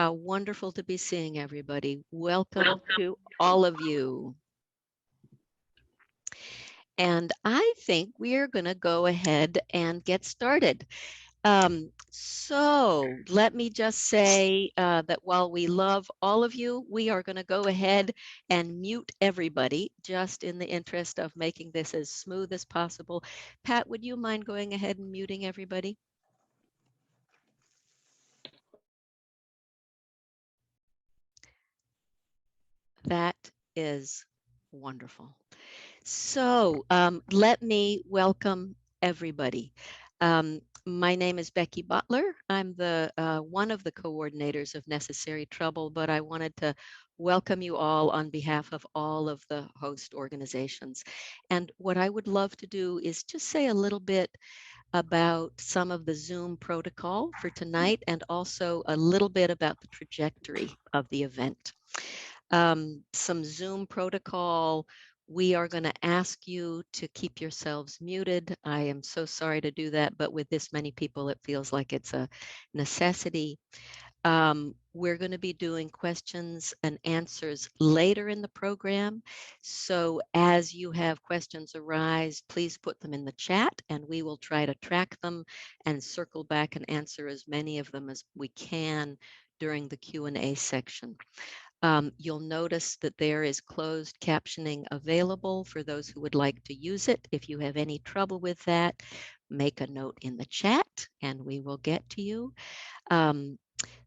How wonderful to be seeing everybody. Welcome to all of you. And I think we are going to go ahead and get started. So let me just say that while we love all of you, we are going to go ahead and mute everybody just in the interest of making this as smooth as possible. Pat, would you mind going ahead and muting everybody? That is wonderful. So let me welcome everybody. My name is Becky Butler. I'm the one of the coordinators of Necessary Trouble, but I wanted to welcome you all on behalf of all of the host organizations. And what I would love to do is just say a little bit about some of the Zoom protocol for tonight and also a little bit about the trajectory of the event. Some Zoom protocol. We are going to ask you to keep yourselves muted. I am so sorry to do that, but with this many people, it feels like it's a necessity. We're going to be doing questions and answers later in the program. So as you have questions arise, please put them in the chat and we will try to track them and circle back and answer as many of them as we can during the Q&A section. You'll notice that there is closed captioning available for those who would like to use it. If you have any trouble with that, make a note in the chat and we will get to you.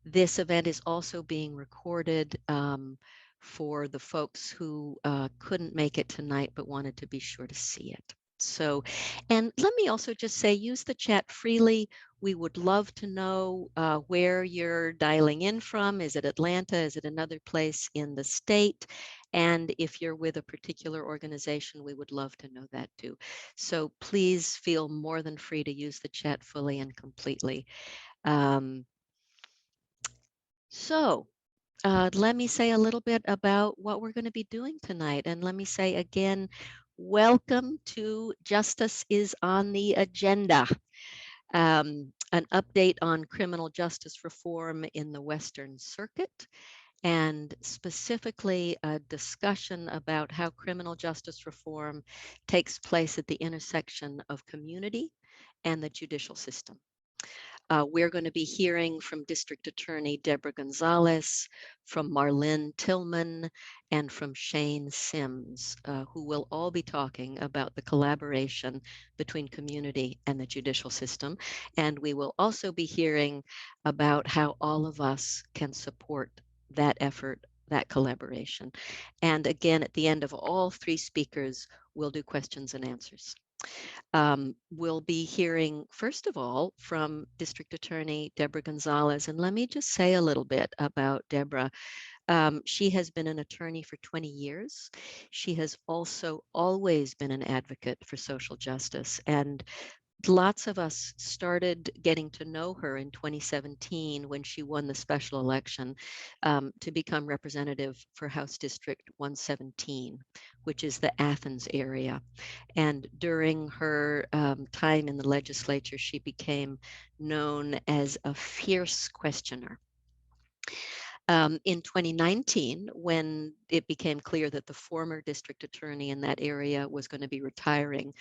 This event is also being recorded for the folks who couldn't make it tonight but wanted to be sure to see it. So, and let me also just say, use the chat freely. We would love to know where you're dialing in from. Is it Atlanta? Is it another place in the state? And if you're with a particular organization, we would love to know that too. So please feel more than free to use the chat fully and completely. So let me say a little bit about what we're going to be doing tonight. And let me say again, welcome to Justice is on the Agenda, an update on criminal justice reform in the Western Circuit, and specifically a discussion about how criminal justice reform takes place at the intersection of community and the judicial system. We're going to be hearing from District Attorney Deborah Gonzalez, from Marlyn Tillman, and from Shane Sims, who will all be talking about the collaboration between community and the judicial system. And we will also be hearing about how all of us can support that effort, that collaboration. And again, at the end of all three speakers, we'll do questions and answers. We'll be hearing, first of all, from District Attorney Deborah Gonzalez. And let me just say a little bit about Deborah. She has been an attorney for 20 years. She has also always been an advocate for social justice. And lots of us started getting to know her in 2017 when she won the special election to become representative for House District 117, which is the Athens area. And during her time in the legislature, she became known as a fierce questioner. In 2019, when it became clear that the former district attorney in that area was going to be retiring,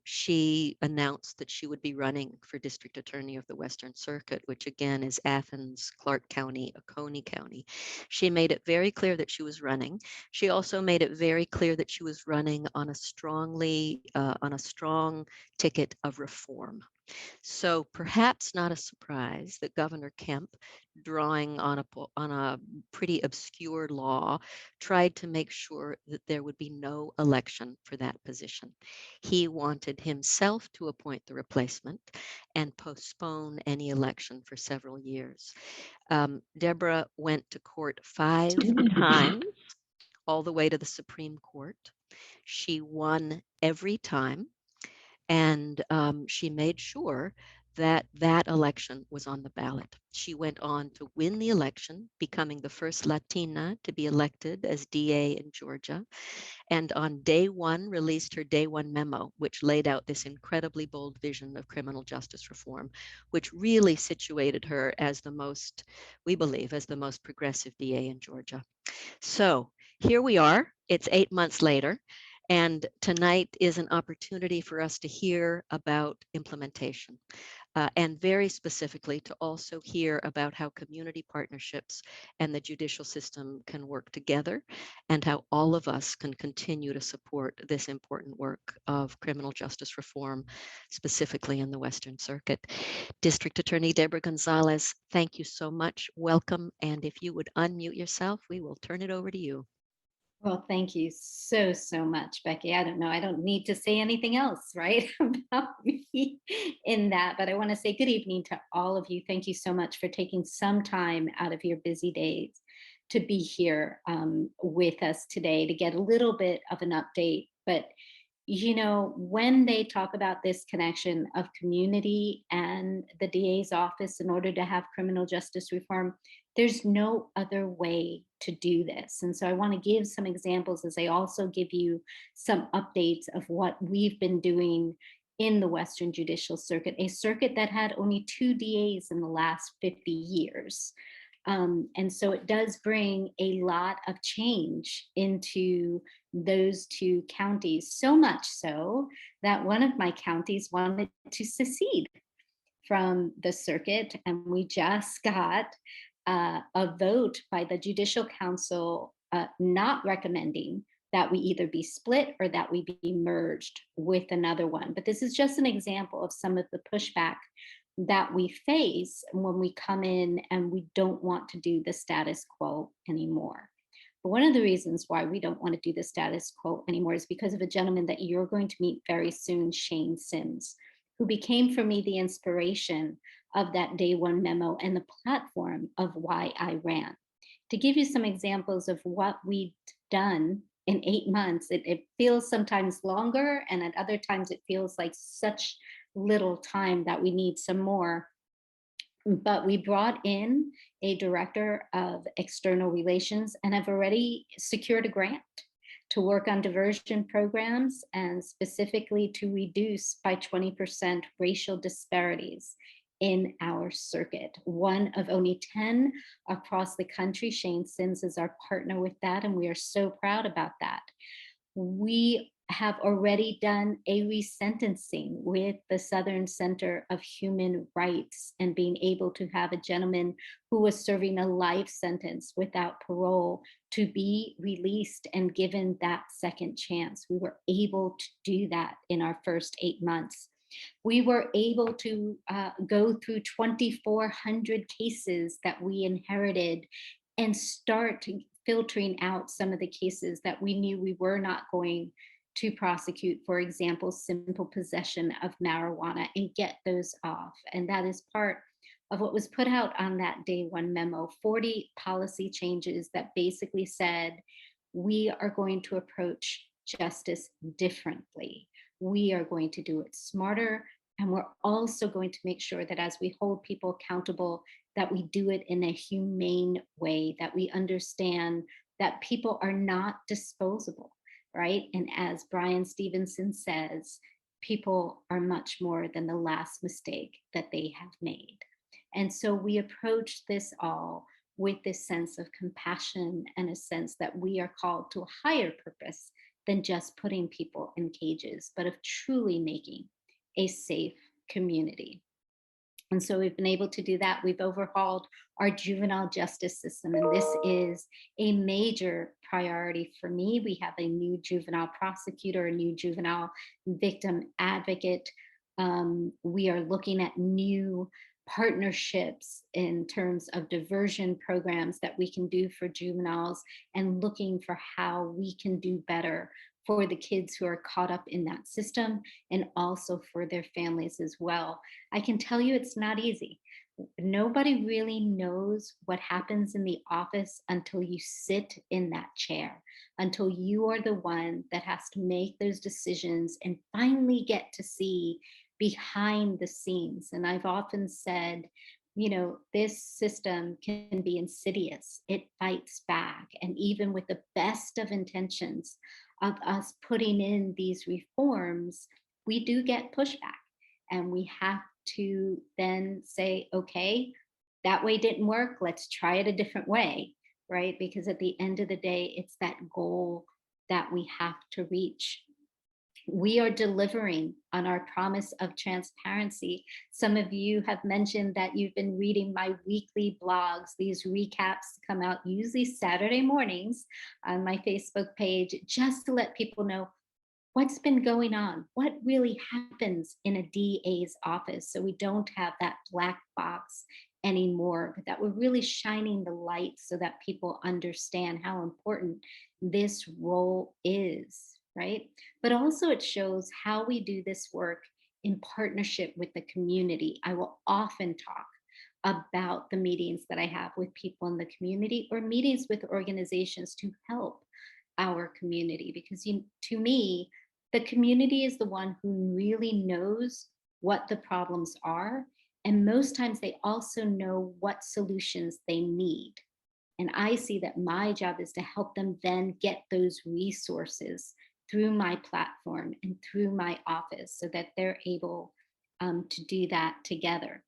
she announced that she would be running for district attorney of the Western Circuit, which again is Athens, Clark County, Oconee County. She made it very clear that she was running. She also made it very clear that she was running on a strong ticket of reform. So perhaps not a surprise that Governor Kemp, drawing on a pretty obscure law, tried to make sure that there would be no election for that position. He wanted himself to appoint the replacement and postpone any election for several years. Deborah went to court 5 times, all the way to the Supreme Court. She won every time. And she made sure that election was on the ballot. She went on to win the election, becoming the first Latina to be elected as DA in Georgia, and on day one released her day one memo, which laid out this incredibly bold vision of criminal justice reform, which really situated her as the most, we believe, as the most progressive DA in Georgia. So here we are, it's 8 months later, and tonight is an opportunity for us to hear about implementation. And very specifically to also hear about how community partnerships and the judicial system can work together, and how all of us can continue to support this important work of criminal justice reform, specifically in the Western Circuit. District Attorney Deborah Gonzalez, thank you so much. Welcome. And if you would unmute yourself, we will turn it over to you. Well, thank you so, so much, Becky. I don't know. I don't need to say anything else, right, about me in that. But I want to say good evening to all of you. Thank you so much for taking some time out of your busy days to be here with us today to get a little bit of an update. But when they talk about this connection of community and the DA's office in order to have criminal justice reform, there's no other way to do this. And so I want to give some examples as I also give you some updates of what we've been doing in the Western Judicial Circuit, a circuit that had only 2 DAs in the last 50 years. And so it does bring a lot of change into those 2 counties, so much so that one of my counties wanted to secede from the circuit. And we just got a vote by the Judicial Council not recommending that we either be split or that we be merged with another one. But this is just an example of some of the pushback that we face when we come in and we don't want to do the status quo anymore. But one of the reasons why we don't want to do the status quo anymore is because of a gentleman that you're going to meet very soon, Shane Sims, who became for me the inspiration of that day one memo and the platform of why I ran. To give you some examples of what we've done in 8 months, it feels sometimes longer, and at other times it feels like such little time that we need some more. But we brought in a director of external relations and have already secured a grant to work on diversion programs and specifically to reduce by 20% racial disparities in our circuit. One of only 10 across the country. Shane Sims is our partner with that, and we are so proud about that. We have already done a resentencing with the Southern Center of Human Rights and being able to have a gentleman who was serving a life sentence without parole to be released and given that second chance. We were able to do that in our first 8 months. We were able to go through 2,400 cases that we inherited and start filtering out some of the cases that we knew we were not going to prosecute, for example, simple possession of marijuana, and get those off. And that is part of what was put out on that day one memo, 40 policy changes that basically said, we are going to approach justice differently. We are going to do it smarter. And we're also going to make sure that as we hold people accountable, that we do it in a humane way, that we understand that people are not disposable, right? And as Brian Stevenson says, people are much more than the last mistake that they have made. And so we approach this all with this sense of compassion and a sense that we are called to a higher purpose than just putting people in cages, but of truly making a safe community. And so we've been able to do that. We've overhauled our juvenile justice system, and this is a major priority for me. We have a new juvenile prosecutor, a new juvenile victim advocate. We are looking at new partnerships in terms of diversion programs that we can do for juveniles and looking for how we can do better for the kids who are caught up in that system and also for their families as well. I can tell you it's not easy. Nobody really knows what happens in the office until you sit in that chair, until you are the one that has to make those decisions and finally get to see behind the scenes. And I've often said, this system can be insidious. It fights back. And even with the best of intentions of us putting in these reforms, we do get pushback. And we have to then say, okay, that way didn't work. Let's try it a different way, right? Because at the end of the day, it's that goal that we have to reach. We are delivering on our promise of transparency. Some of you have mentioned that you've been reading my weekly blogs. These recaps come out usually Saturday mornings on my Facebook page, just to let people know what's been going on, what really happens in a DA's office. So we don't have that black box anymore, but that we're really shining the light so that people understand how important this role is, right? But also it shows how we do this work in partnership with the community. I will often talk about the meetings that I have with people in the community or meetings with organizations to help our community, because to me, the community is the one who really knows what the problems are. And most times they also know what solutions they need. And I see that my job is to help them then get those resources through my platform and through my office so that they're able to do that together.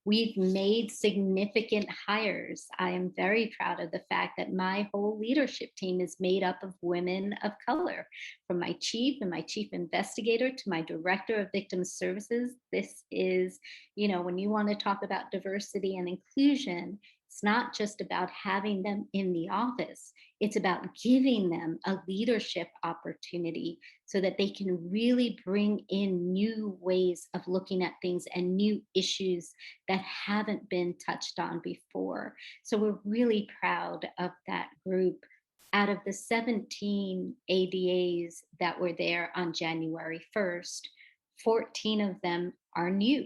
We've made significant hires. I am very proud of the fact that my whole leadership team is made up of women of color, from my chief and my chief investigator to my director of victim services. This is, when you want to talk about diversity and inclusion, it's not just about having them in the office. It's about giving them a leadership opportunity so that they can really bring in new ways of looking at things and new issues that haven't been touched on before. So we're really proud of that group. Out of the 17 ADAs that were there on January 1st, 14 of them are new.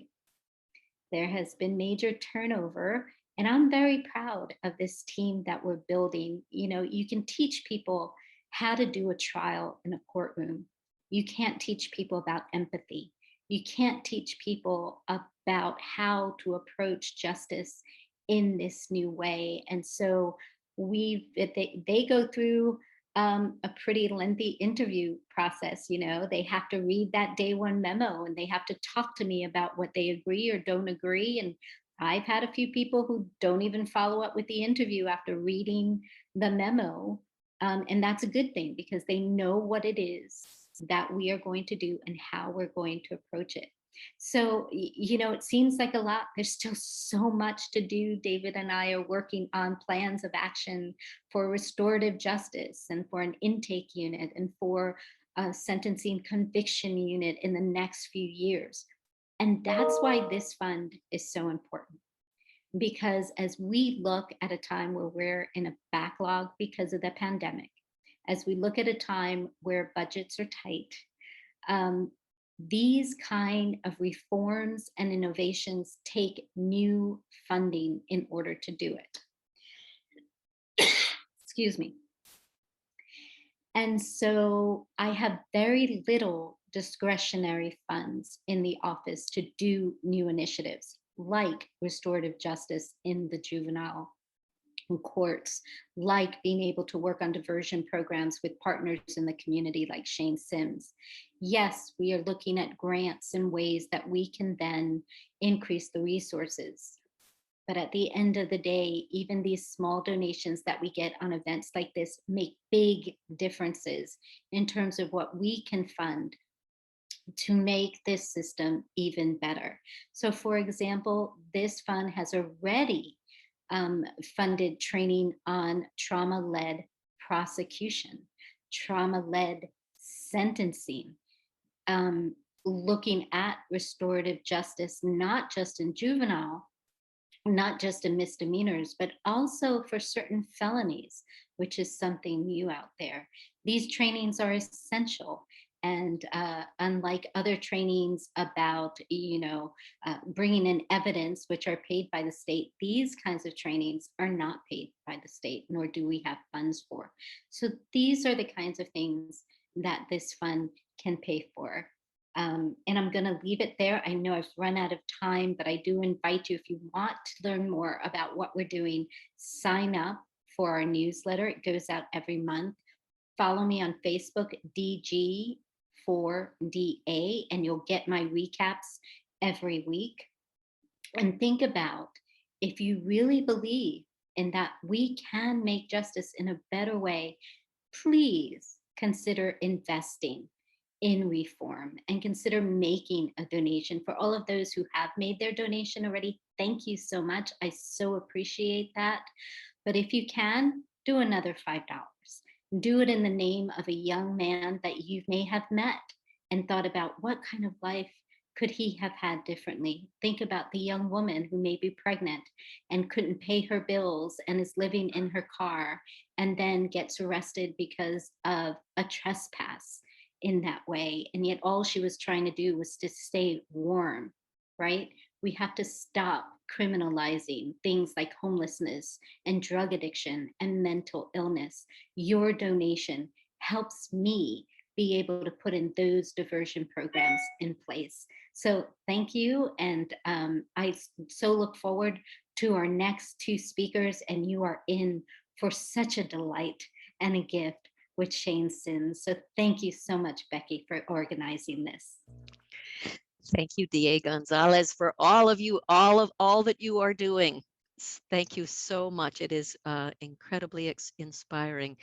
There has been major turnover, and I'm very proud of this team that we're building. You can teach people how to do a trial in a courtroom. You can't teach people about empathy. You can't teach people about how to approach justice in this new way. And so they go through a pretty lengthy interview process. They have to read that day one memo and they have to talk to me about what they agree or don't agree. And I've had a few people who don't even follow up with the interview after reading the memo. And that's a good thing because they know what it is that we are going to do and how we're going to approach it. So, it seems like a lot. There's still so much to do. David and I are working on plans of action for restorative justice and for an intake unit and for a sentencing conviction unit in the next few years. And that's why this fund is so important. Because as we look at a time where we're in a backlog because of the pandemic, as we look at a time where budgets are tight, these kind of reforms and innovations take new funding in order to do it. Excuse me. And so I have very little discretionary funds in the office to do new initiatives like restorative justice in the juvenile courts, like being able to work on diversion programs with partners in the community like Shane Sims. Yes, we are looking at grants and ways that we can then increase the resources. But at the end of the day, even these small donations that we get on events like this make big differences in terms of what we can fund to make this system even better. So, for example, this fund has already funded training on trauma-led prosecution, trauma-led sentencing, looking at restorative justice, not just in juvenile, not just in misdemeanors, but also for certain felonies, which is something new out there. These trainings are essential. And unlike other trainings about, bringing in evidence, which are paid by the state, these kinds of trainings are not paid by the state, nor do we have funds for. So these are the kinds of things that this fund can pay for. And I'm going to leave it there. I know I've run out of time, but I do invite you, if you want to learn more about what we're doing, sign up for our newsletter. It goes out every month. Follow me on Facebook, DG4DA, and you'll get my recaps every week. And think about, if you really believe in that we can make justice in a better way, please consider investing in reform and consider making a donation. For all of those who have made their donation already, thank you so much. I so appreciate that. But if you can, do another $5. Do it in the name of a young man that you may have met and thought about, what kind of life could he have had differently? Think about the young woman who may be pregnant and couldn't pay her bills and is living in her car and then gets arrested because of a trespass in that way. And yet all she was trying to do was to stay warm, right? We have to stop criminalizing things like homelessness and drug addiction and mental illness. Your donation helps me be able to put in those diversion programs in place. So thank you. And I so look forward to our next two speakers, and you are in for such a delight and a gift with Shane Sins. So thank you so much, Becky, for organizing this. Thank you, DA Gonzalez, for all of you, all that you are doing. Thank you so much. It is incredibly inspiring.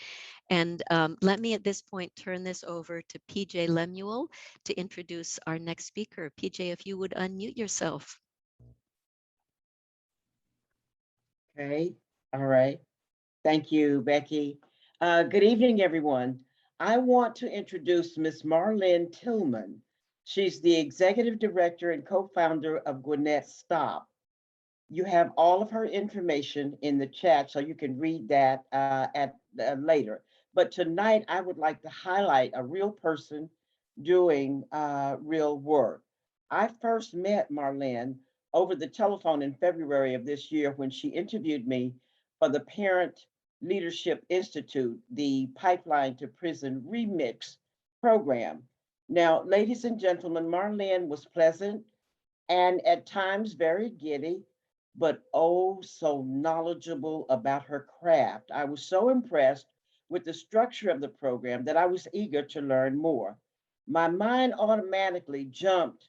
And let me at this point turn this over to PJ Lemuel to introduce our next speaker. PJ, if you would unmute yourself. Okay, all right. Thank you, Becky. Good evening, everyone. I want to introduce Ms. Marlyn Tillman. She's the executive director and co-founder of Gwinnett SToP. You have all of her information in the chat, so you can read that later. But tonight, I would like to highlight a real person doing real work. I first met Marlyn over the telephone in February of this year when she interviewed me for the Parent Leadership Institute, the Pipeline to Prison Remix program. Now, ladies and gentlemen, Marlyn was pleasant and at times very giddy, but oh, so knowledgeable about her craft. I was so impressed with the structure of the program that I was eager to learn more. My mind automatically jumped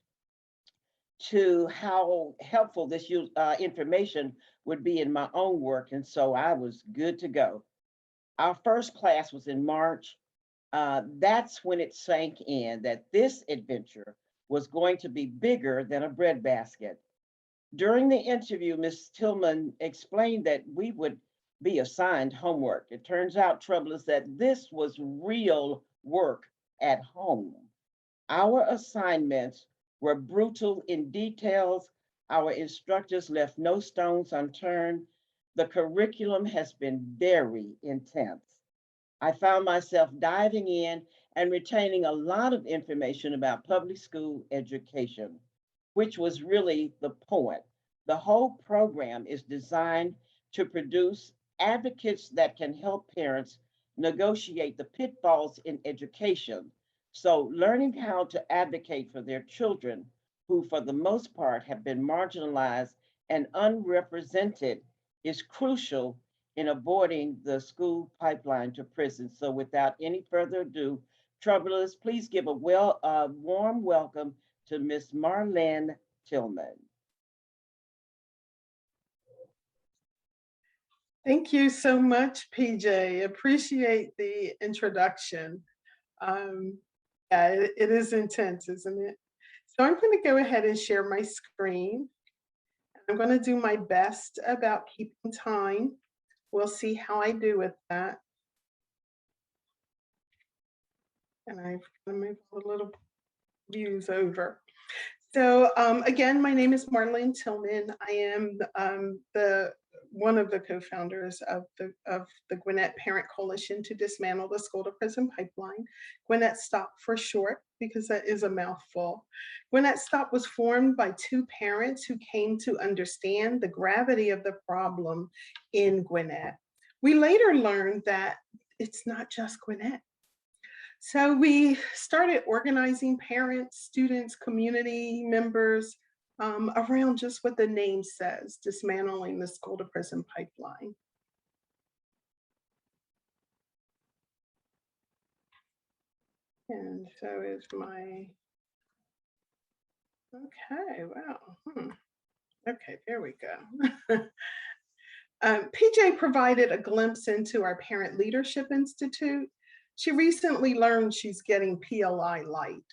to how helpful this information would be in my own work, and so I was good to go. Our first class was in March. That's when it sank in that this adventure was going to be bigger than a breadbasket. During the interview, Ms. Tillman explained that we would be assigned homework. It turns out, trouble is that this was real work at home. Our assignments were brutal in details. Our instructors left no stones unturned. The curriculum has been very intense. I found myself diving in and retaining a lot of information about public school education, which was really the point. The whole program is designed to produce advocates that can help parents negotiate the pitfalls in education. So learning how to advocate for their children, who for the most part have been marginalized and unrepresented, is crucial in avoiding the school pipeline to prison. So without any further ado, troublers, please give a warm welcome to Ms. Marlyn Tillman. Thank you so much, PJ. Appreciate the introduction. Yeah, it is intense, isn't it? So I'm going to go ahead and share my screen. I'm going to do my best about keeping time. We'll see how I do with that. And I'm going to move a little views over. So again, my name is Marlyn Tillman. I am one of the co-founders of the Gwinnett Parent Coalition to dismantle the school to prison pipeline, Gwinnett SToP for short, because that is a mouthful. Gwinnett SToP was formed by two parents who came to understand the gravity of the problem in Gwinnett. We later learned that it's not just Gwinnett. So we started organizing parents, students, community members around just what the name says, dismantling the school to prison pipeline. And so is my, okay, wow. Okay, there we go. PJ provided a glimpse into our Parent Leadership Institute. She recently learned she's getting PLI light.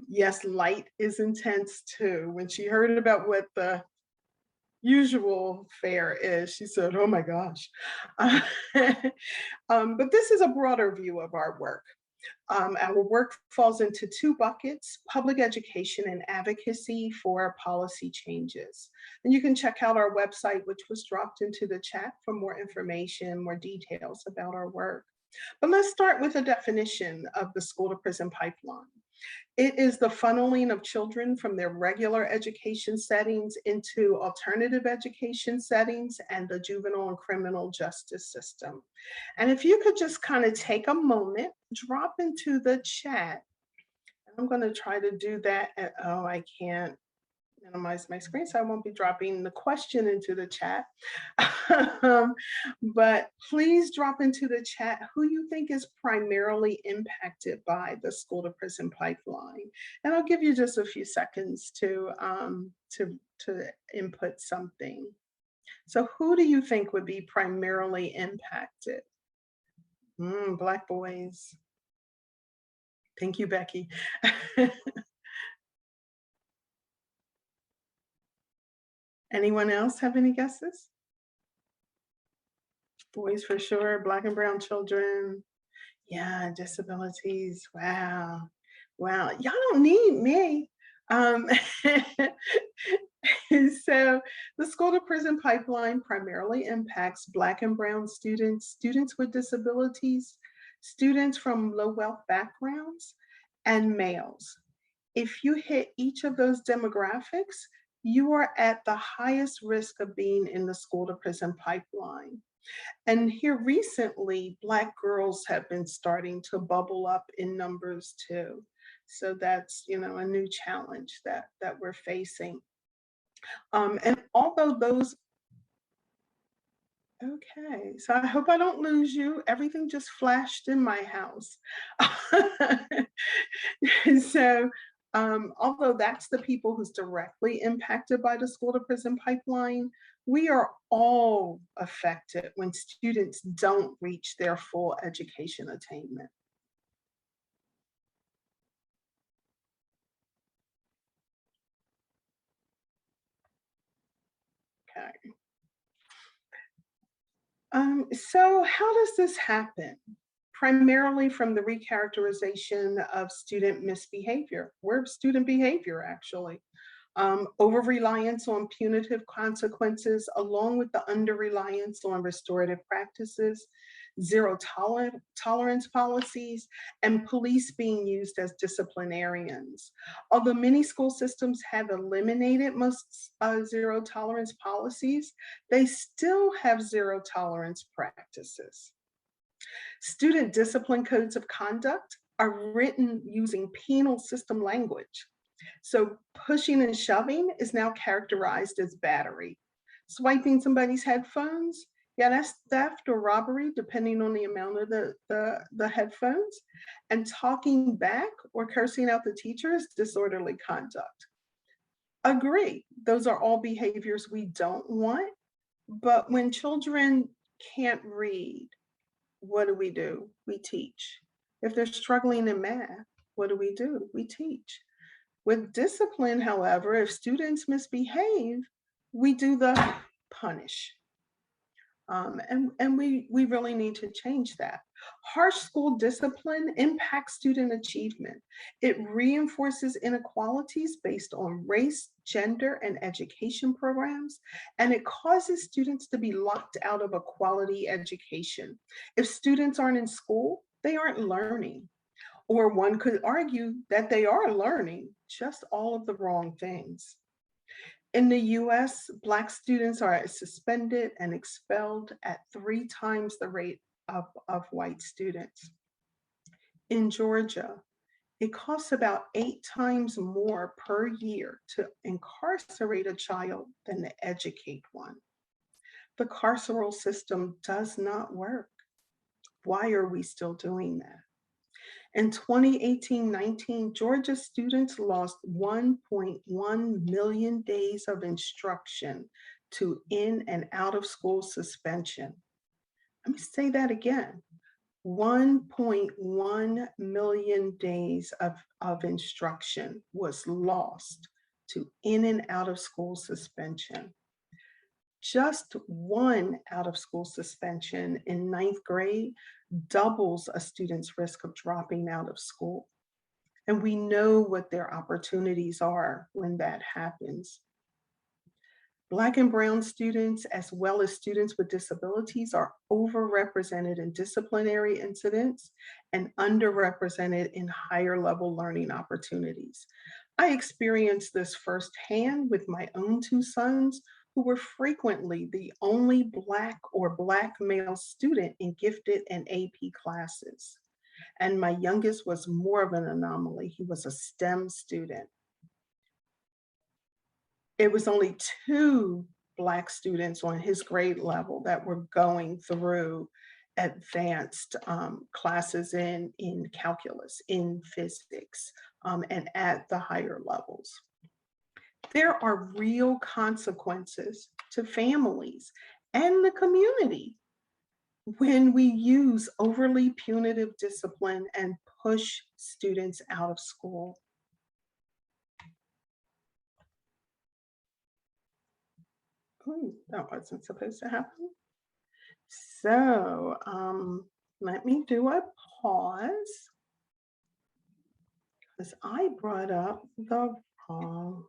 Yes, light is intense too. When she heard about what the usual fare is, she said, oh my gosh. But this is a broader view of our work. Our work falls into two buckets: public education and advocacy for policy changes. And you can check out our website, which was dropped into the chat, for more information, more details about our work. But let's start with a definition of the school to prison pipeline. It is the funneling of children from their regular education settings into alternative education settings and the juvenile and criminal justice system. And if you could just kind of take a moment, drop into the chat. I'm going to try to do that. Oh, I can't minimize my screen, so I won't be dropping the question into the chat. But please drop into the chat who you think is primarily impacted by the school to prison pipeline. And I'll give you just a few seconds to input something. So who do you think would be primarily impacted? Black boys. Thank you, Becky. Anyone else have any guesses? Boys for sure, Black and brown children. Yeah, disabilities. Wow. Wow. Y'all don't need me. So the school to prison pipeline primarily impacts Black and brown students, students with disabilities, students from low wealth backgrounds, and males. If you hit each of those demographics, you are at the highest risk of being in the school to prison pipeline. And here recently, Black girls have been starting to bubble up in numbers too. So that's, a new challenge that we're facing. And although those, okay, so I hope I don't lose you. Everything just flashed in my house. So although that's the people who's directly impacted by the school to prison pipeline, we are all affected when students don't reach their full education attainment. Okay. So how does this happen? Primarily from the recharacterization of student misbehavior, or student behavior actually. Over-reliance on punitive consequences, along with the under-reliance on restorative practices, zero tolerance policies, and police being used as disciplinarians. Although many school systems have eliminated most zero tolerance policies, they still have zero tolerance practices. Student discipline codes of conduct are written using penal system language. So pushing and shoving is now characterized as battery. Swiping somebody's headphones, yeah, that's theft or robbery, depending on the amount of the headphones. And talking back or cursing out the teacher is disorderly conduct. Agree, those are all behaviors we don't want. But when children can't read, what do? We teach. If they're struggling in math, what do? We teach. With discipline, however, if students misbehave, we do the punish. And we really need to change that. Harsh school discipline impacts student achievement. It reinforces inequalities based on race, gender, and education programs, and it causes students to be locked out of a quality education. If students aren't in school, they aren't learning. Or one could argue that they are learning just all of the wrong things. In the US, Black students are suspended and expelled at 3 times the rate of white students. In Georgia, it costs about 8 times more per year to incarcerate a child than to educate one. The carceral system does not work. Why are we still doing that? In 2018-19, Georgia students lost 1.1 million days of instruction to in and out of school suspension. Let me say that again. 1.1 million days of instruction was lost to in and out of school suspension. Just one out of school suspension in ninth grade doubles a student's risk of dropping out of school. And we know what their opportunities are when that happens. Black and brown students, as well as students with disabilities, are overrepresented in disciplinary incidents and underrepresented in higher level learning opportunities. I experienced this firsthand with my own two sons, who were frequently the only Black or Black male student in gifted and AP classes. And my youngest was more of an anomaly. He was a STEM student. It was only 2 Black students on his grade level that were going through advanced classes in calculus, in physics, and at the higher levels. There are real consequences to families and the community when we use overly punitive discipline and push students out of school. Ooh, that wasn't supposed to happen. So let me do a pause because I brought up the wrong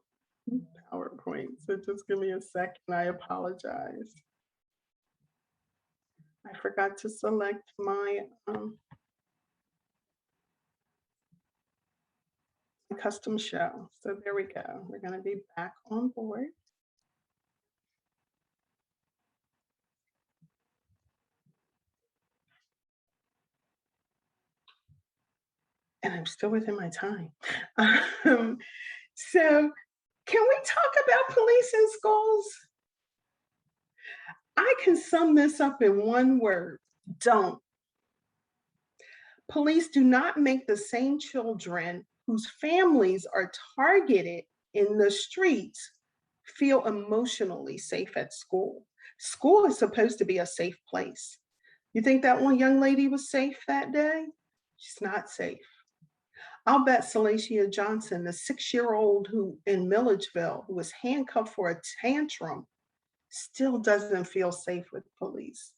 PowerPoint. So just give me a second. I apologize. I forgot to select my custom show. So there we go. We're going to be back on board. And I'm still within my time. So can we talk about police in schools? I can sum this up in one word: don't. Police do not make the same children whose families are targeted in the streets feel emotionally safe at school. School is supposed to be a safe place. You think that one young lady was safe that day? She's not safe. I'll bet Salacia Johnson, the 6-year-old who in Milledgeville, who was handcuffed for a tantrum, still doesn't feel safe with police.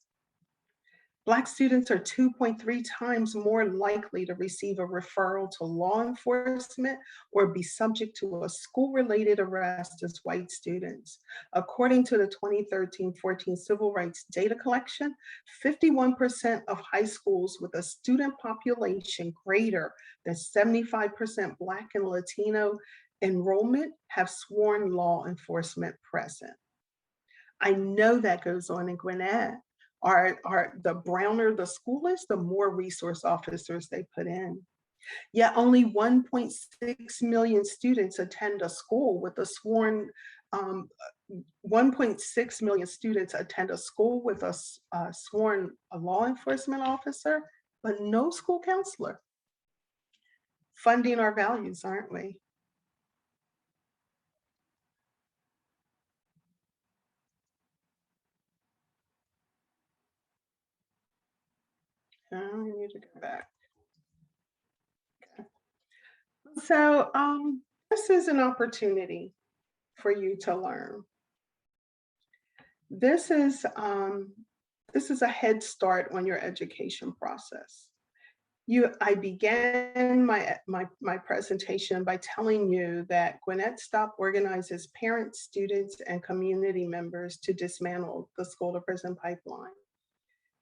Black students are 2.3 times more likely to receive a referral to law enforcement or be subject to a school-related arrest as white students. According to the 2013-14 Civil Rights Data Collection, 51% of high schools with a student population greater than 75% Black and Latino enrollment have sworn law enforcement present. I know that goes on in Gwinnett. The browner the school is, the more resource officers they put in. Yet only 1.6 million students attend a school with a sworn, 1.6 million students attend a school with a sworn law enforcement officer, but no school counselor. Funding our values, aren't we? I need to go back. Okay. So this is an opportunity for you to learn. This is a head start on your education process. I began my presentation by telling you that Gwinnett SToP organizes parents, students, and community members to dismantle the school to prison pipeline.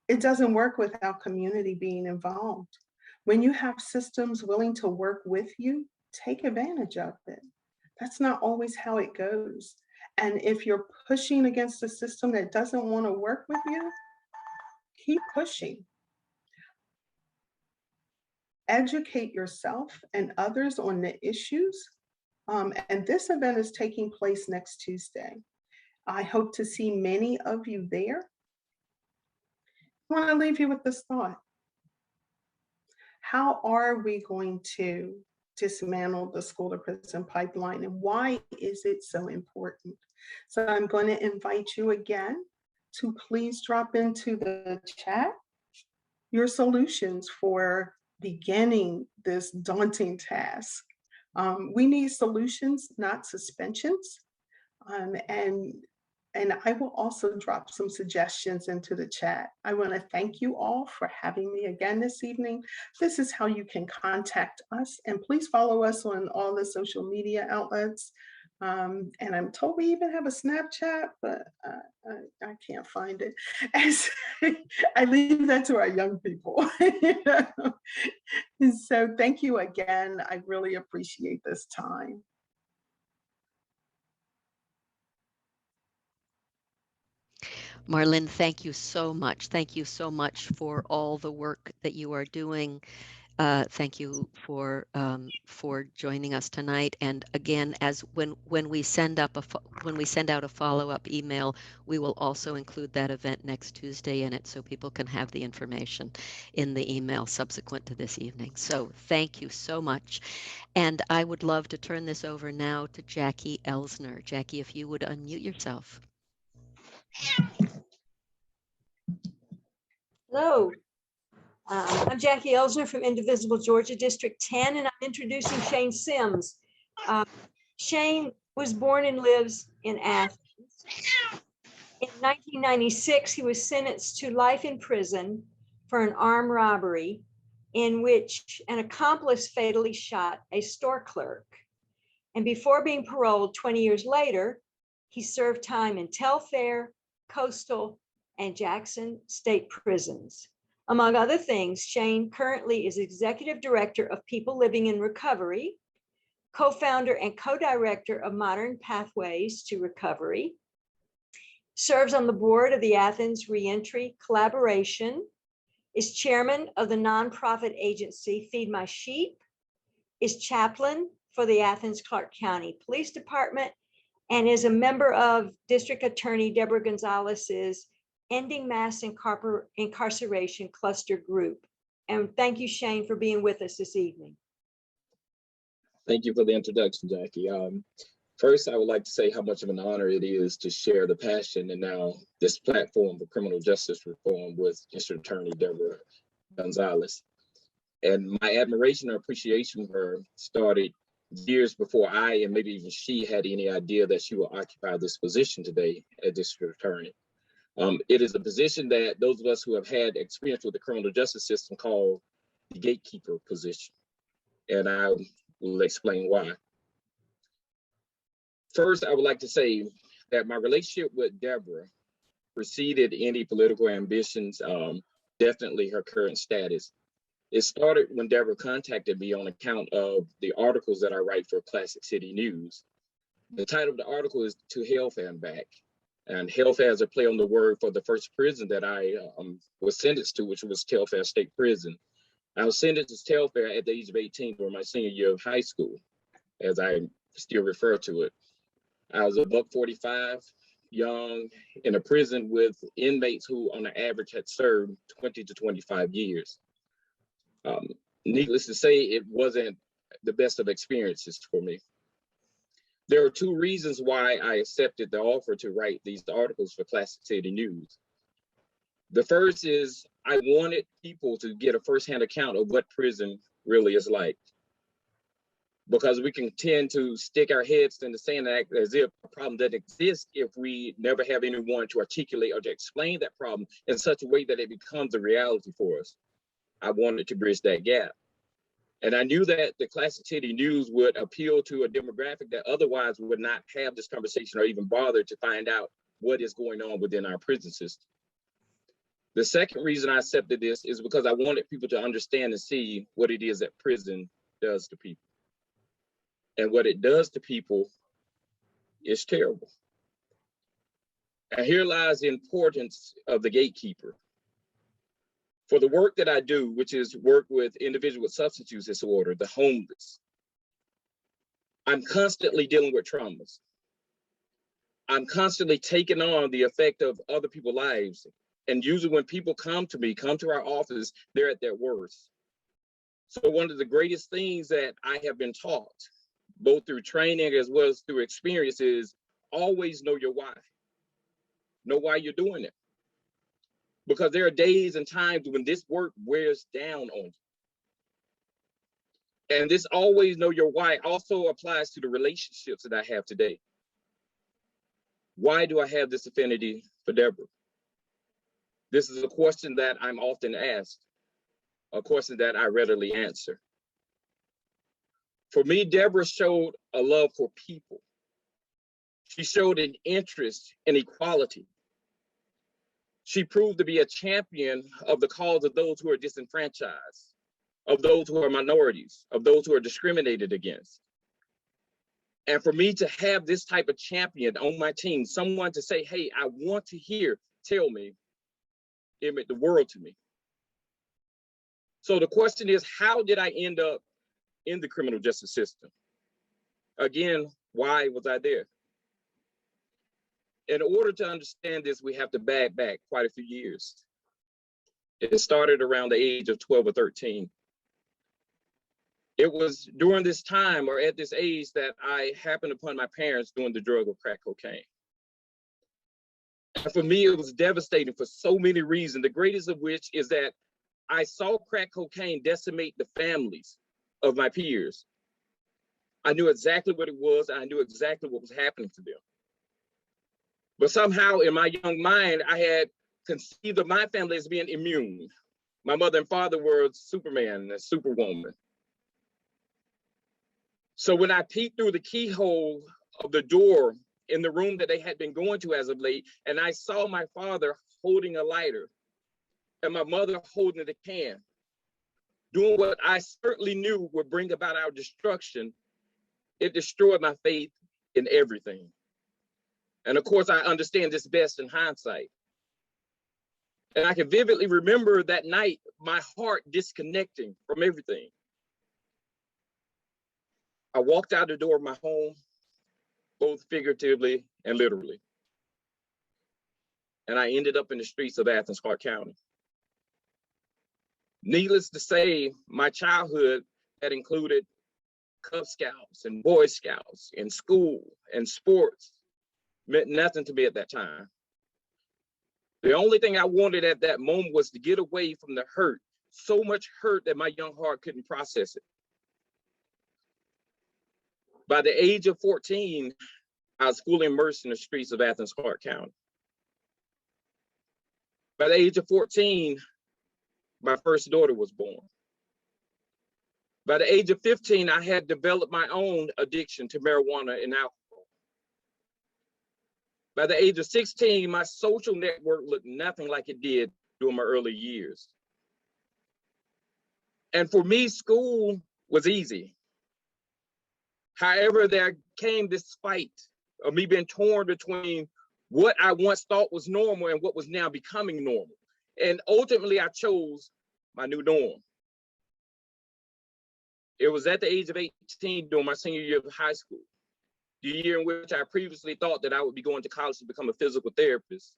It doesn't work without community being involved. When you have systems willing to work with you, take advantage of it. That's not always how it goes. And if you're pushing against a system that doesn't want to work with you, keep pushing. educate yourself and others on the issues. And this event is taking place next Tuesday. I hope to see many of you there. I want to leave you with this thought. How are we going to dismantle the school to prison pipeline, and why is it so important? So I'm going to invite you again to please drop into the chat your solutions for beginning this daunting task. We need solutions, not suspensions. And I will also drop some suggestions into the chat. I want to thank you all for having me again this evening. This is how you can contact us, and please follow us on all the social media outlets. And I'm told we even have a Snapchat, but I can't find it. As I leave that to our young people. So thank you again. I really appreciate this time. Marlyn, thank you so much. Thank you so much for all the work that you are doing. Thank you for joining us tonight. And again, as when we send out a follow-up email, we will also include that event next Tuesday in it, so people can have the information in the email subsequent to this evening. So thank you so much. And I would love to turn this over now to Jackie Elsner. Jackie, if you would unmute yourself. Hello, I'm Jackie Elsner from Indivisible, Georgia, District 10, and I'm introducing Shane Sims. Shane was born and lives in Athens. In 1996, he was sentenced to life in prison for an armed robbery in which an accomplice fatally shot a store clerk. And before being paroled 20 years later, he served time in Telfair, Coastal, and Jackson state prisons. Among other things, Shane currently is executive director of People Living in Recovery, co-founder and co-director of Modern Pathways to Recovery, serves on the board of the Athens Reentry Collaboration, is chairman of the nonprofit agency Feed My Sheep, is chaplain for the Athens Clarke County Police Department, and is a member of District Attorney Deborah Gonzalez's Ending Mass Incarceration Cluster Group. And thank you, Shane, for being with us this evening. Thank you for the introduction, Jackie. First, I would like to say how much of an honor it is to share the passion and now this platform for criminal justice reform with District Attorney Deborah Gonzalez. And my admiration or appreciation for her started years before I, and maybe even she, had any idea that she will occupy this position today as District Attorney. It is a position that those of us who have had experience with the criminal justice system call the gatekeeper position. And I will explain why. First, I would like to say that my relationship with Deborah preceded any political ambitions, definitely her current status. It started when Deborah contacted me on account of the articles that I write for Classic City News. The title of the article is To Hell and Back. And Hellfire is a play on the word for the first prison that I was sentenced to, which was Telfair State Prison. I was sentenced to Telfair at the age of 18 during my senior year of high school, as I still refer to it. I was a $145, young, in a prison with inmates who on the average had served 20 to 25 years. Needless to say, it wasn't the best of experiences for me. There are two reasons why I accepted the offer to write these articles for Classic City News. The first is I wanted people to get a firsthand account of what prison really is like. Because we can tend to stick our heads in the sand and act as if a problem doesn't exist if we never have anyone to articulate or to explain that problem in such a way that it becomes a reality for us. I wanted to bridge that gap. And I knew that the Classic City News would appeal to a demographic that otherwise would not have this conversation or even bother to find out what is going on within our prison system. The second reason I accepted this is because I wanted people to understand and see what it is that prison does to people. And what it does to people is terrible. And here lies the importance of the gatekeeper. For the work that I do, which is work with individuals with substance use disorder, the homeless, I'm constantly dealing with traumas. I'm constantly taking on the effect of other people's lives. And usually when people come to our office, they're at their worst. So one of the greatest things that I have been taught, both through training as well as through experience, is always know your why. Know why you're doing it. Because there are days and times when this work wears down on you. And this always know your why also applies to the relationships that I have today. Why do I have this affinity for Deborah? This is a question that I'm often asked, a question that I readily answer. For me, Deborah showed a love for people. She showed an interest in equality. She proved to be a champion of the cause of those who are disenfranchised, of those who are minorities, of those who are discriminated against. And for me to have this type of champion on my team, someone to say, hey, I want to hear, tell me, it meant the world to me. So the question is, how did I end up in the criminal justice system? Again, why was I there? In order to understand this, we have to back quite a few years. It started around the age of 12 or 13. It was during this time or at this age that I happened upon my parents doing the drug of crack cocaine. And for me, it was devastating for so many reasons, the greatest of which is that I saw crack cocaine decimate the families of my peers. I knew exactly what it was, and I knew exactly what was happening to them. But somehow in my young mind, I had conceived of my family as being immune. My mother and father were Superman and Superwoman. So when I peeked through the keyhole of the door in the room that they had been going to as of late, and I saw my father holding a lighter and my mother holding the can, doing what I certainly knew would bring about our destruction, it destroyed my faith in everything. And of course, I understand this best in hindsight. And I can vividly remember that night, my heart disconnecting from everything. I walked out the door of my home, both figuratively and literally. And I ended up in the streets of Athens, Clarke County. Needless to say, my childhood had included Cub Scouts and Boy Scouts and school and sports. Meant nothing to me at that time. The only thing I wanted at that moment was to get away from the hurt, so much hurt that my young heart couldn't process it. By the age of 14, I was fully immersed in the streets of Athens, Clarke County. By the age of 14, my first daughter was born. By the age of 15, I had developed my own addiction to marijuana and alcohol. By the age of 16, my social network looked nothing like it did during my early years. And for me, school was easy. However, there came this fight of me being torn between what I once thought was normal and what was now becoming normal. And ultimately, I chose my new norm. It was at the age of 18 during my senior year of high school, the year in which I previously thought that I would be going to college to become a physical therapist,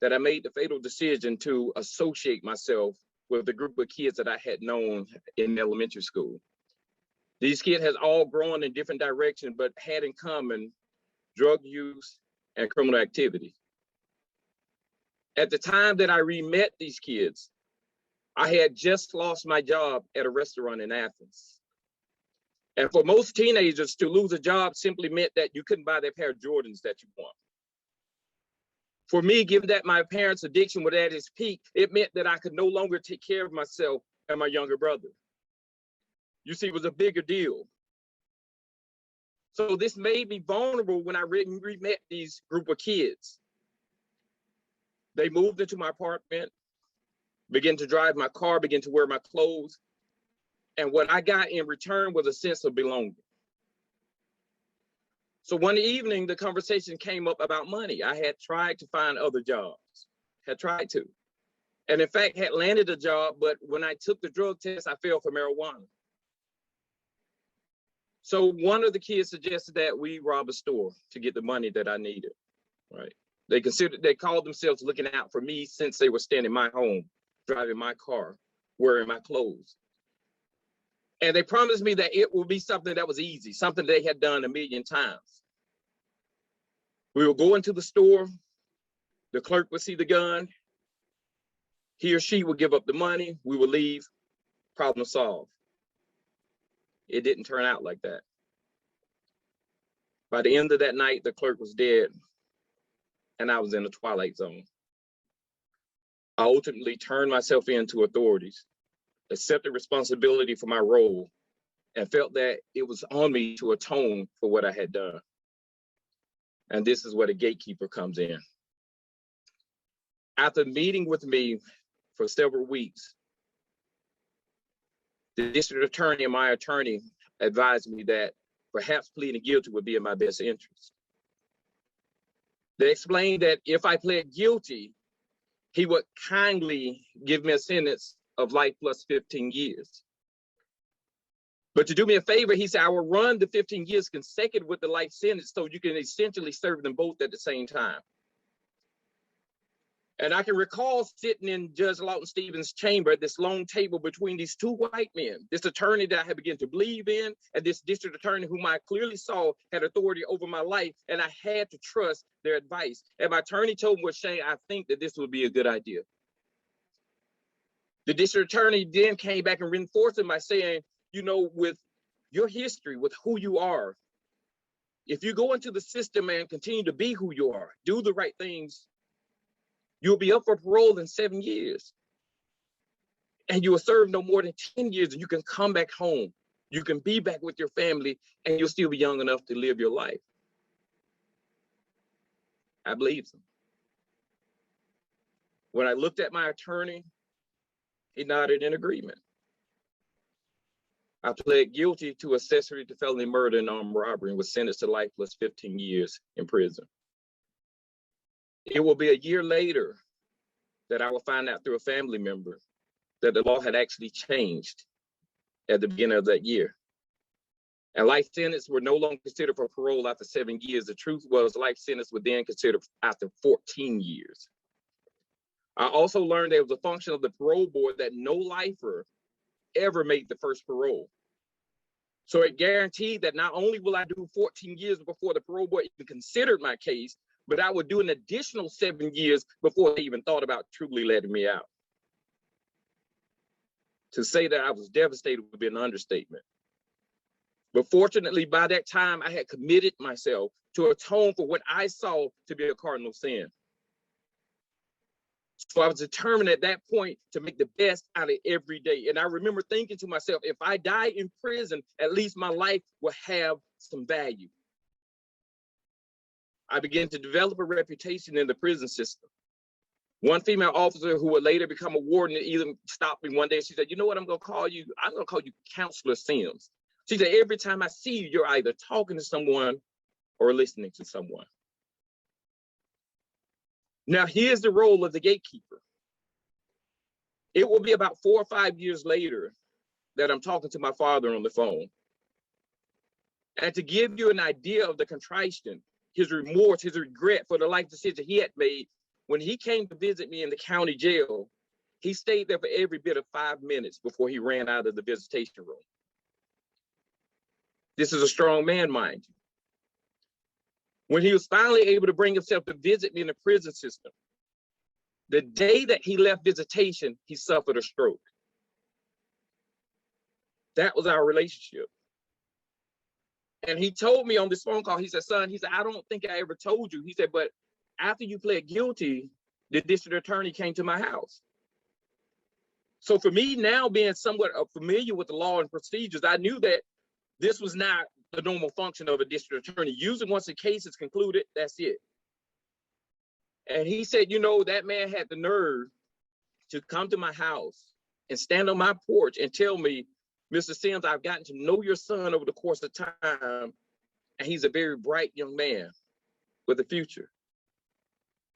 that I made the fatal decision to associate myself with a group of kids that I had known in elementary school. These kids had all grown in different directions, but had in common drug use and criminal activity. At the time that I re-met these kids, I had just lost my job at a restaurant in Athens. And for most teenagers, to lose a job simply meant that you couldn't buy that pair of Jordans that you want. For me, given that my parents' addiction was at its peak, it meant that I could no longer take care of myself and my younger brother. You see, it was a bigger deal. So this made me vulnerable when I re-met these group of kids. They moved into my apartment, began to drive my car, began to wear my clothes. And what I got in return was a sense of belonging. So one evening, the conversation came up about money. I had tried to find other jobs, had tried to. And in fact, had landed a job, but when I took the drug test, I failed for marijuana. So one of the kids suggested that we rob a store to get the money that I needed, right? They called themselves looking out for me since they were staying in my home, driving my car, wearing my clothes. And they promised me that it would be something that was easy, something they had done a million times. We would go into the store, the clerk would see the gun, he or she would give up the money, we would leave, problem solved. It didn't turn out like that. By the end of that night, the clerk was dead, and I was in the twilight zone. I ultimately turned myself in to authorities, accepted responsibility for my role, and felt that it was on me to atone for what I had done. And this is where the gatekeeper comes in. After meeting with me for several weeks, the district attorney and my attorney advised me that perhaps pleading guilty would be in my best interest. They explained that if I pled guilty, he would kindly give me a sentence of life plus 15 years. But to do me a favor, he said, I will run the 15 years consecutive with the life sentence so you can essentially serve them both at the same time. And I can recall sitting in Judge Lawton Stevens' chamber at this long table between these two white men, this attorney that I had begun to believe in, and this district attorney whom I clearly saw had authority over my life, and I had to trust their advice. And my attorney told me, well, Shane, I think that this would be a good idea. The district attorney then came back and reinforced it by saying, you know, with your history, with who you are, if you go into the system and continue to be who you are, do the right things, you'll be up for parole in 7 years. And you will serve no more than 10 years and you can come back home. You can be back with your family and you'll still be young enough to live your life. I believed him. When I looked at my attorney, he nodded in agreement. I pled guilty to accessory to felony murder and armed robbery and was sentenced to life plus 15 years in prison. It will be a year later that I will find out through a family member that the law had actually changed at the beginning of that year. And life sentences were no longer considered for parole after 7 years. The truth was life sentence was then considered after 14 years. I also learned there was a function of the parole board that no lifer ever made the first parole. So it guaranteed that not only will I do 14 years before the parole board even considered my case, but I would do an additional 7 years before they even thought about truly letting me out. To say that I was devastated would be an understatement. But fortunately, by that time, I had committed myself to atone for what I saw to be a cardinal sin. So I was determined at that point to make the best out of every day. And I remember thinking to myself, if I die in prison, at least my life will have some value. I began to develop a reputation in the prison system. One female officer who would later become a warden even stopped me one day. She said, you know what I'm going to call you? I'm going to call you Counselor Sims. She said, every time I see you, you're either talking to someone or listening to someone. Now, here's the role of the gatekeeper. It will be about 4 or 5 years later that I'm talking to my father on the phone. And to give you an idea of the contrition, his remorse, his regret for the life decision he had made, when he came to visit me in the county jail, he stayed there for every bit of 5 minutes before he ran out of the visitation room. This is a strong man, mind you. When he was finally able to bring himself to visit me in the prison system, the day that he left visitation, he suffered a stroke. That was our relationship. And he told me on this phone call, he said, son, he said, I don't think I ever told you. He said, but after you pled guilty, the district attorney came to my house. So for me now being somewhat familiar with the law and procedures, I knew that this was not the normal function of a district attorney. Usually once the case is concluded, that's it. And he said, you know, that man had the nerve to come to my house and stand on my porch and tell me, Mr. Sims, I've gotten to know your son over the course of time, and he's a very bright young man with a future.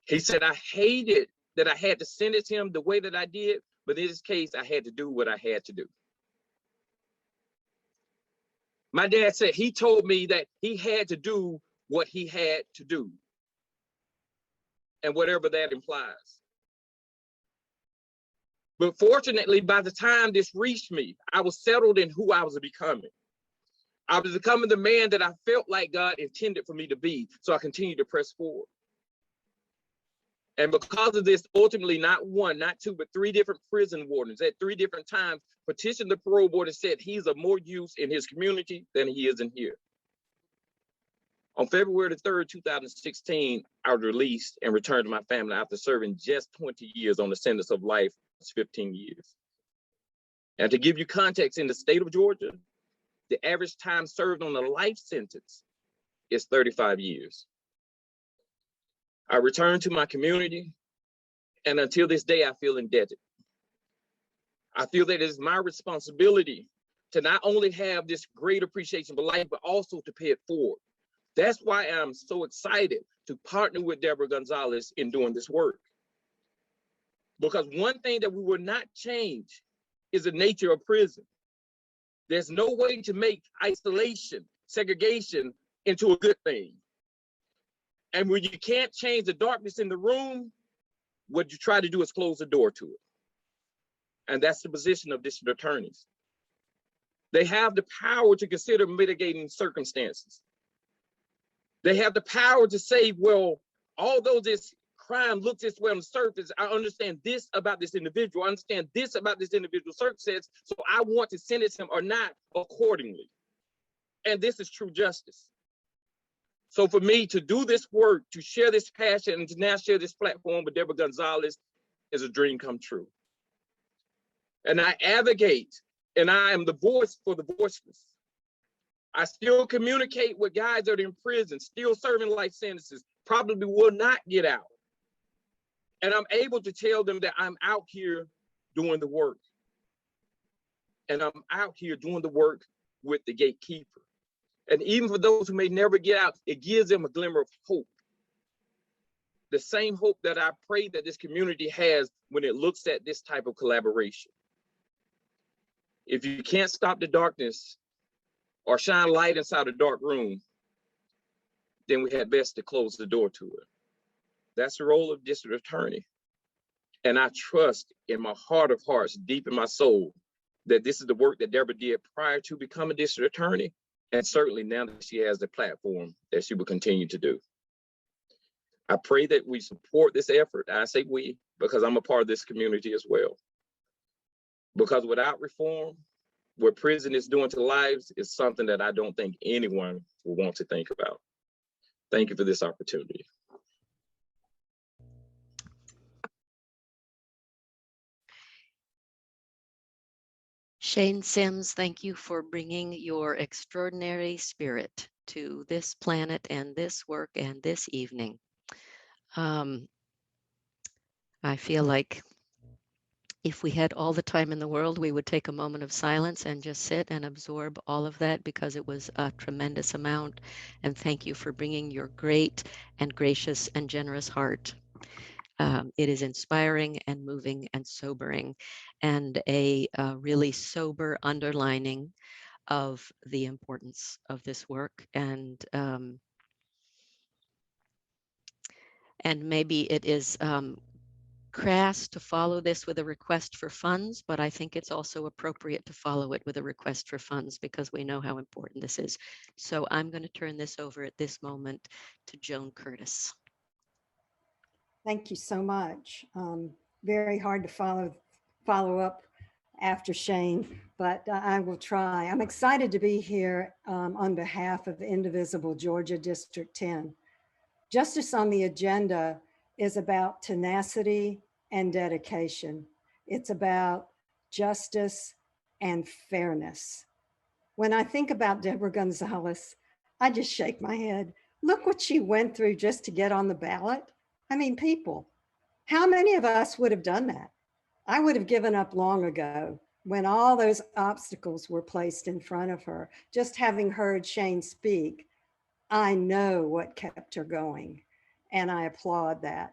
He said, I hated that I had to sentence him the way that I did, but in this case, I had to do what I had to do. My dad said he told me that he had to do what he had to do, and whatever that implies. But fortunately, by the time this reached me, I was settled in who I was becoming. I was becoming the man that I felt like God intended for me to be, so I continued to press forward. And because of this, ultimately, not one, not two, but 3 different prison wardens at 3 different times petitioned the parole board and said he's of more use in his community than he is in here. On February the 3rd, 2016, I was released and returned to my family after serving just 20 years on the sentence of life, 15 years. And to give you context, in the state of Georgia, the average time served on a life sentence is 35 years. I returned to my community, and until this day, I feel indebted. I feel that it is my responsibility to not only have this great appreciation for life, but also to pay it forward. That's why I'm so excited to partner with Deborah Gonzalez in doing this work. Because one thing that we will not change is the nature of prison. There's no way to make isolation, segregation into a good thing. And when you can't change the darkness in the room, what you try to do is close the door to it. And that's the position of district attorneys. They have the power to consider mitigating circumstances. They have the power to say, well, although this crime looks this way on the surface, I understand this about this individual, I understand this about this individual circumstance, so I want to sentence him or not accordingly. And this is true justice. So for me to do this work, to share this passion, and to now share this platform with Deborah Gonzalez is a dream come true. And I advocate, and I am the voice for the voiceless. I still communicate with guys that are in prison, still serving life sentences, probably will not get out. And I'm able to tell them that I'm out here doing the work. And I'm out here doing the work with the gatekeeper. And even for those who may never get out, it gives them a glimmer of hope. The same hope that I pray that this community has when it looks at this type of collaboration. If you can't stop the darkness or shine light inside a dark room, then we had best to close the door to it. That's the role of district attorney. And I trust in my heart of hearts, deep in my soul, that this is the work that Deborah did prior to becoming district attorney. And certainly now that she has the platform that she will continue to do. I pray that we support this effort. I say we, because I'm a part of this community as well. Because without reform, what prison is doing to lives is something that I don't think anyone will want to think about. Thank you for this opportunity. Shane Sims, thank you for bringing your extraordinary spirit to this planet and this work and this evening. I feel like if we had all the time in the world, we would take a moment of silence and just sit and absorb all of that, because it was a tremendous amount. And thank you for bringing your great and gracious and generous heart. It is inspiring and moving and sobering, and a really sober underlining of the importance of this work. And maybe it is crass to follow this with a request for funds, but I think it's also appropriate to follow it with a request for funds, because we know how important this is. So I'm going to turn this over at this moment to Joan Curtis. Thank you so much. Very hard to follow up after Shane, but I will try. I'm excited to be here on behalf of Indivisible Georgia District 10. Justice on the Agenda is about tenacity and dedication. It's about justice and fairness. When I think about Deborah Gonzalez, I just shake my head. Look what she went through just to get on the ballot. I mean, people, how many of us would have done that? I would have given up long ago when all those obstacles were placed in front of her. Just having heard Shane speak, I know what kept her going, and I applaud that.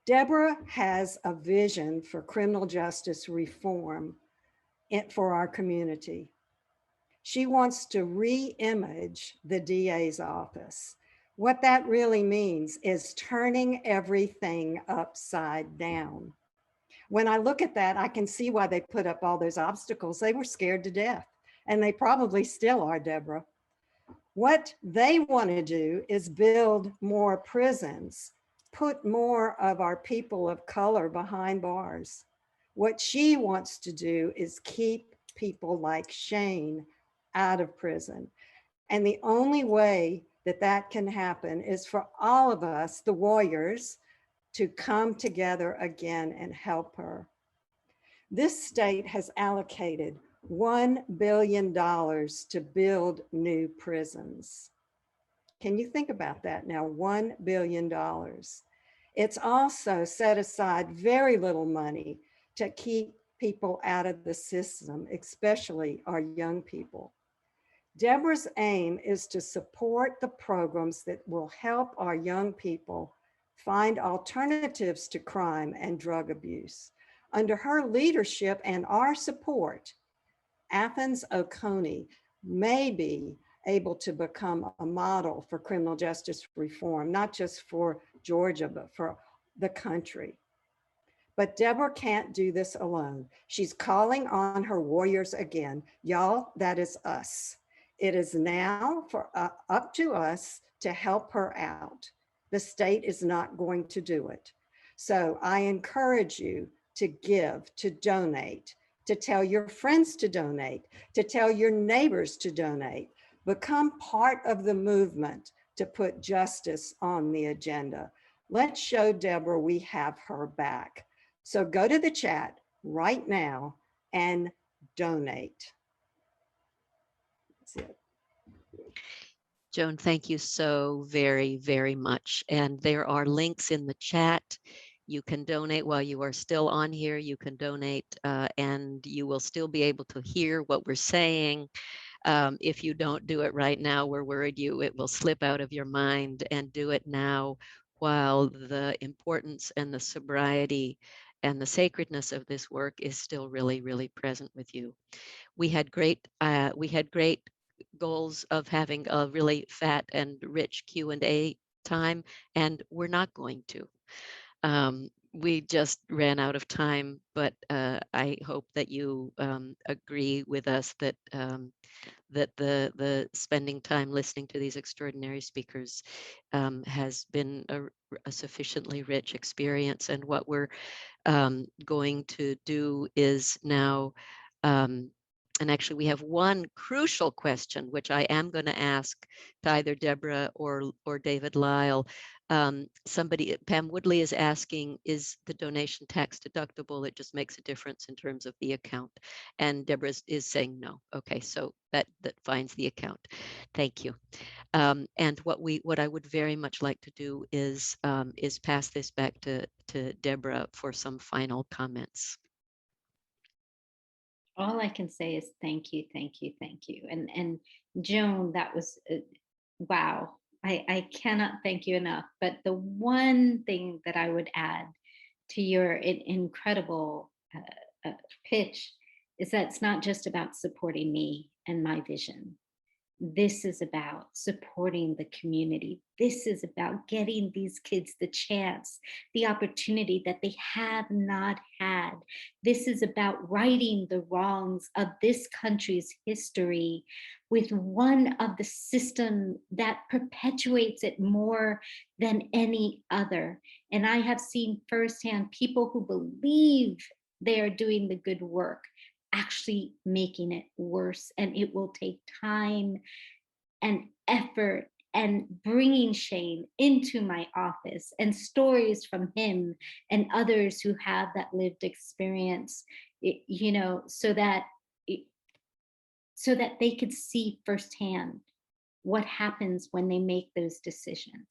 Deborah has a vision for criminal justice reform for our community. She wants to re-image the DA's office. What that really means is turning everything upside down. When I look at that, I can see why they put up all those obstacles. They were scared to death, and they probably still are, Deborah. What they want to do is build more prisons, put more of our people of color behind bars. What she wants to do is keep people like Shane out of prison. And the only way that that can happen is for all of us, the warriors, to come together again and help her. This state has allocated $1 billion to build new prisons. Can you think about that now? $1 billion. It's also set aside very little money to keep people out of the system, especially our young people. Deborah's aim is to support the programs that will help our young people find alternatives to crime and drug abuse. Under her leadership and our support, Athens Oconee may be able to become a model for criminal justice reform, not just for Georgia, but for the country. But Deborah can't do this alone. She's calling on her warriors again. Y'all, that is us. It is now up to us to help her out. The state is not going to do it. So I encourage you to give, to donate, to tell your friends to donate, to tell your neighbors to donate. Become part of the movement to put justice on the agenda. Let's show Deborah we have her back. So go to the chat right now and donate. That's it. Joan, thank you so very, very much. And there are links in the chat. You can donate while you are still on here. You can donate and you will still be able to hear what we're saying. If you don't do it right now, we're worried it will slip out of your mind, and do it now while the importance and the sobriety and the sacredness of this work is still really, really present with you. We had great goals of having a really fat and rich Q&A time, and we're not going to. We just ran out of time, but I hope that you agree with us that that the spending time listening to these extraordinary speakers has been a sufficiently rich experience. And what we're going to do is now, and actually we have one crucial question, which I am going to ask to either Deborah or David Lyle. Pam Woodley is asking, is the donation tax deductible? It just makes a difference in terms of the account. And Deborah is saying no. Okay, so that finds the account. Thank you. And what I would very much like to do is pass this back to Deborah for some final comments. All I can say is thank you, thank you, thank you. And Joan, that was, wow. I cannot thank you enough. But the one thing that I would add to your incredible pitch is that it's not just about supporting me and my vision. This is about supporting the community. This is about getting these kids the chance, the opportunity that they have not had. This is about righting the wrongs of this country's history with one of the system that perpetuates it more than any other. And I have seen firsthand people who believe they are doing the good work actually making it worse. And it will take time and effort and bringing Shane into my office and stories from him and others who have that lived experience, you know, so that they could see firsthand what happens when they make those decisions.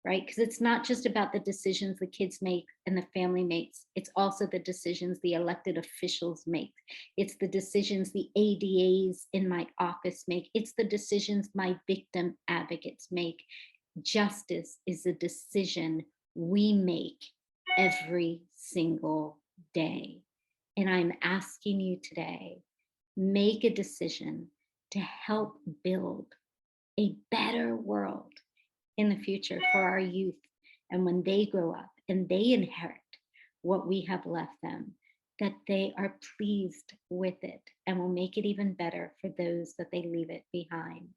Right? Because it's not just about the decisions the kids make and the family makes. It's also the decisions the elected officials make. It's the decisions the ADAs in my office make. It's the decisions my victim advocates make. Justice is a decision we make every single day. And I'm asking you today, make a decision to help build a better world in the future for our youth. And when they grow up and they inherit what we have left them, that they are pleased with it and will make it even better for those that they leave it behind.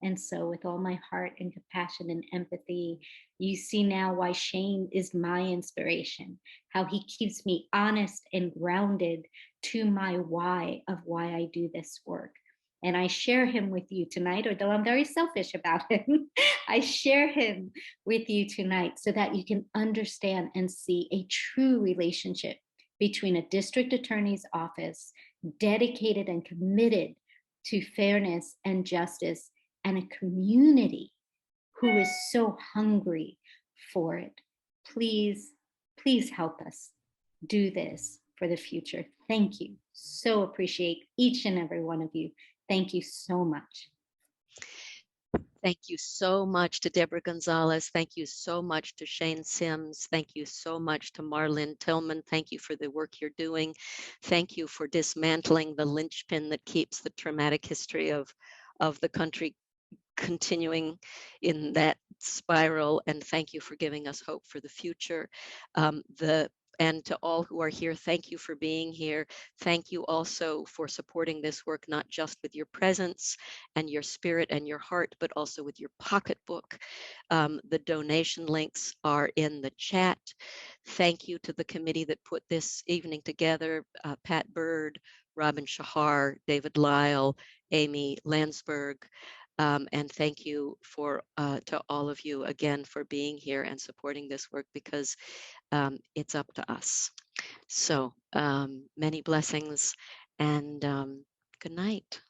And so, with all my heart and compassion and empathy, you see now why Shane is my inspiration, how he keeps me honest and grounded to my why of why I do this work. And I share him with you tonight, although I'm very selfish about him. I share him with you tonight so that you can understand and see a true relationship between a district attorney's office dedicated and committed to fairness and justice, and a community who is so hungry for it. Please, please help us do this for the future. Thank you. So appreciate each and every one of you. Thank you so much. Thank you so much to Deborah Gonzalez. Thank you so much to Shane Sims. Thank you so much to Marlyn Tillman. Thank you for the work you're doing. Thank you for dismantling the linchpin that keeps the traumatic history of the country continuing in that spiral. And thank you for giving us hope for the future. And to all who are here, thank you for being here. Thank you also for supporting this work, not just with your presence and your spirit and your heart, but also with your pocketbook. The donation links are in the chat. Thank you to the committee that put this evening together, Pat Bird, Robin Shahar, David Lyle, Amy Landsberg. And thank you to all of you again for being here and supporting this work, because it's up to us. So many blessings and good night.